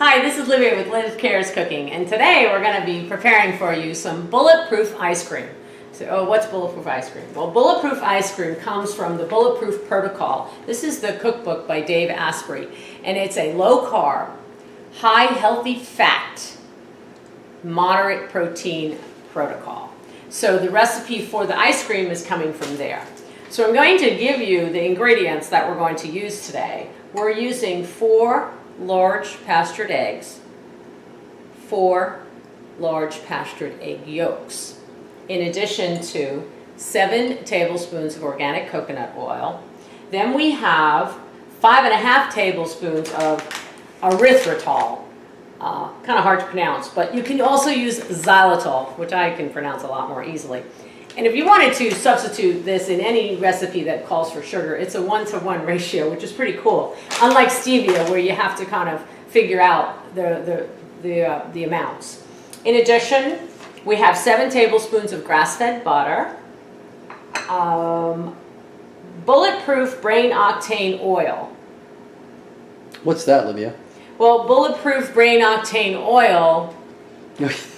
Hi, this is Livia with Liv Cares Cooking, and today we're going to be preparing for you some Bulletproof ice cream. So, what's Bulletproof ice cream? Well, Bulletproof ice cream comes from the Bulletproof Protocol. This is the cookbook by Dave Asprey, and it's a low-carb, high healthy fat, moderate protein protocol. So the recipe for the ice cream is coming from there. So I'm going to give you the ingredients that we're going to use today. We're using 4 large pastured eggs, 4 large pastured egg yolks, in addition to 7 tablespoons of organic coconut oil. Then we have 5.5 tablespoons of erythritol. Kind of hard to pronounce, but you can also use xylitol, which I can pronounce a lot more easily. And if you wanted to substitute this in any recipe that calls for sugar, it's a 1-to-1 ratio, which is pretty cool. Unlike stevia, where you have to kind of figure out the amounts. In addition, we have 7 tablespoons of grass-fed butter, Bulletproof brain octane oil. What's that, Livia? Well, Bulletproof brain octane oil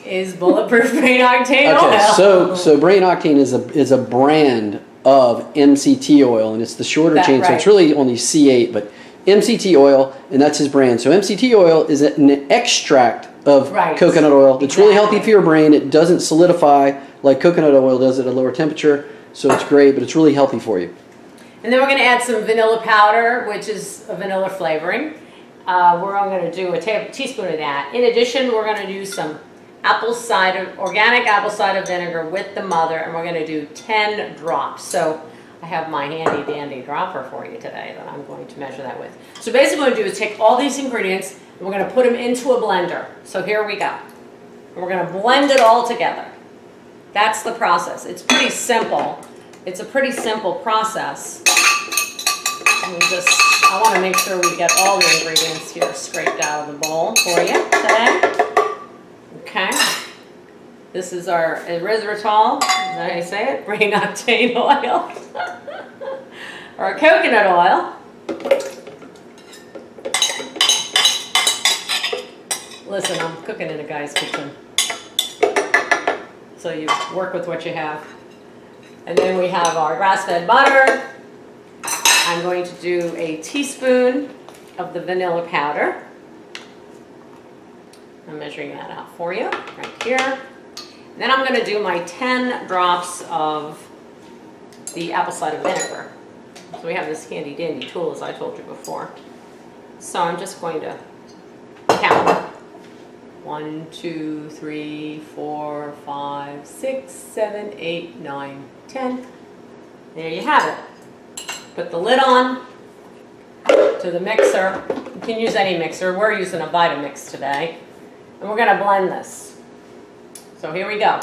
is Bulletproof brain octane oil. Okay, so brain octane is a brand of MCT oil, and it's the shorter chain, right. So it's really only C8, but MCT oil, and that's his brand. So MCT oil is an extract of coconut oil. It's really healthy for your brain. It doesn't solidify like coconut oil does at a lower temperature, so it's great, but it's really healthy for you. And then we're going to add some vanilla powder, which is a vanilla flavoring. We're all going to do a teaspoon of that. In addition, we're going to do some organic apple cider vinegar with the mother, and we're going to do 10 drops. So I have my handy dandy dropper for you today that I'm going to measure that with. So basically what we're going to do is take all these ingredients and we're going to put them into a blender. So here we go. And we're going to blend it all together. That's the process. It's pretty simple. It's a pretty simple process. I want to make sure we get all the ingredients here scraped out of the bowl for you today. Okay. This is our erythritol, is that how you say it? Brain octane oil. Or coconut oil. Listen, I'm cooking in a guy's kitchen. So you work with what you have. And then we have our grass-fed butter. I'm going to do a teaspoon of the vanilla powder. I'm measuring that out for you right here. And then I'm going to do my 10 drops of the apple cider vinegar. So we have this handy dandy tool, as I told you before. So I'm just going to count. 1, 2, 3, 4, 5, 6, 7, 8, 9, 10. There you have it. Put the lid on to the mixer. You can use any mixer. We're using a Vitamix today. And we're going to blend this. So here we go.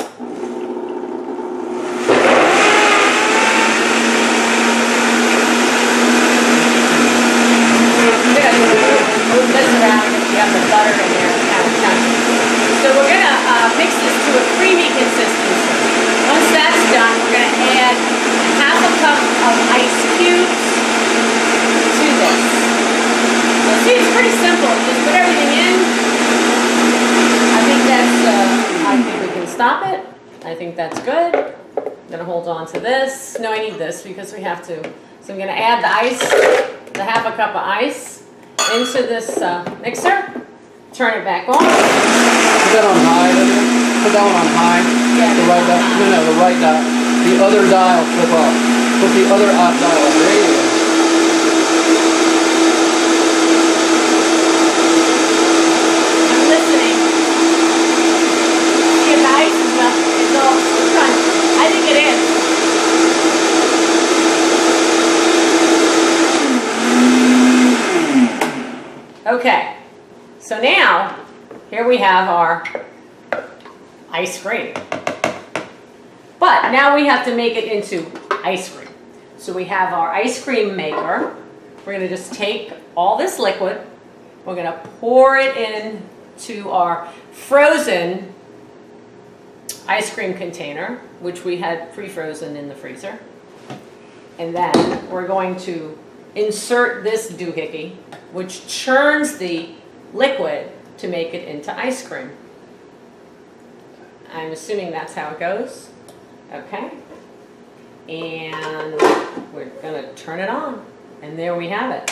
Move this around if you have the butter in there. It's kind of chunky. So we're going to mix this to a creamy consistency. Once that's done, we're going to add half a cup of ice cubes to this. So see, it's pretty simple. Just put everything in. I think we can stop it. I think that's good. I'm going to hold on to this. No, I need this because we have to. So I'm going to add the ice, the half a cup of ice, into this mixer. Turn it back on. Put that on high, Livia. Put that one on high. Yeah. The right dial. No, the right dial. The other dial flip off. Put the other dial off. There you go. I'm listening. See, the ice is all crunchy. I think it is. Okay. So now, here we have our ice cream. But now we have to make it into ice cream. So we have our ice cream maker. We're going to just take all this liquid. We're going to pour it into our frozen ice cream container, which we had pre-frozen in the freezer. And then we're going to insert this doohickey, which churns the liquid to make it into ice cream. I'm assuming that's how it goes. Okay. And we're going to turn it on. And there we have it.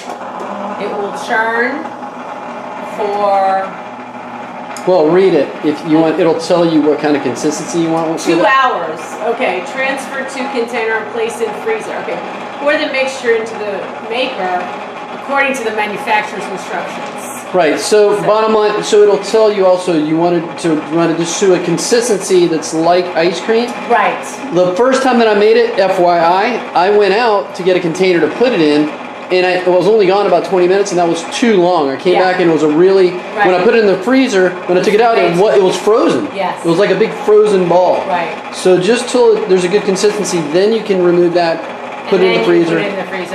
It will churn for... Well, read it. If you want, it'll tell you what kind of consistency you want. 2 hours. Okay. Transfer to container and place in freezer. Okay. Pour the mixture into the maker according to the manufacturer's instructions. Right. So bottom line, so it'll tell you also you wanted to just do a consistency that's like ice cream. Right. The first time that I made it, FYI, I went out to get a container to put it in, and it was only gone about 20 minutes, and that was too long. I came back and it was a really, when I put it in the freezer, when I took it out, it was frozen. Yes. It was like a big frozen ball. Right. So just till there's a good consistency, then you can remove that. Put it in the freezer.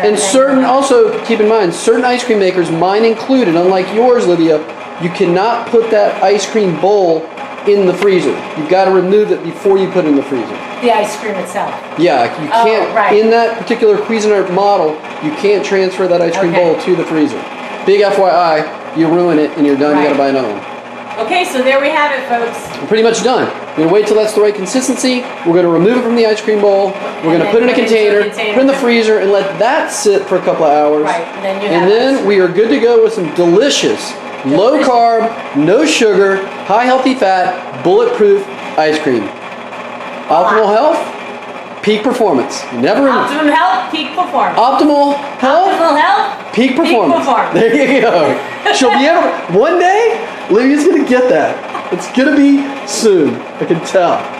And certain, also keep in mind, certain ice cream makers, mine included, unlike yours, Livia, you cannot put that ice cream bowl in the freezer. You've got to remove it before you put it in the freezer. The ice cream itself. Yeah, you can't, in that particular Cuisinart model, you can't transfer that ice cream bowl to the freezer. Big FYI, you ruin it and you're done, you got to buy another one. Okay, so there we have it, folks. We're pretty much done. We're going to wait till that's the right consistency. We're going to remove it from the ice cream bowl. We're going to put it in a container, put it in the freezer, and let that sit for a couple of hours. Right, and then we are good to go with some delicious, low carb, no sugar, high healthy fat, bulletproof ice cream. Optimal health, peak performance. Never Optimum health, peak performance. Optimal health, Optimal health, peak performance. There you go. She'll be able. One day, Livia's gonna get that. It's gonna be soon. I can tell.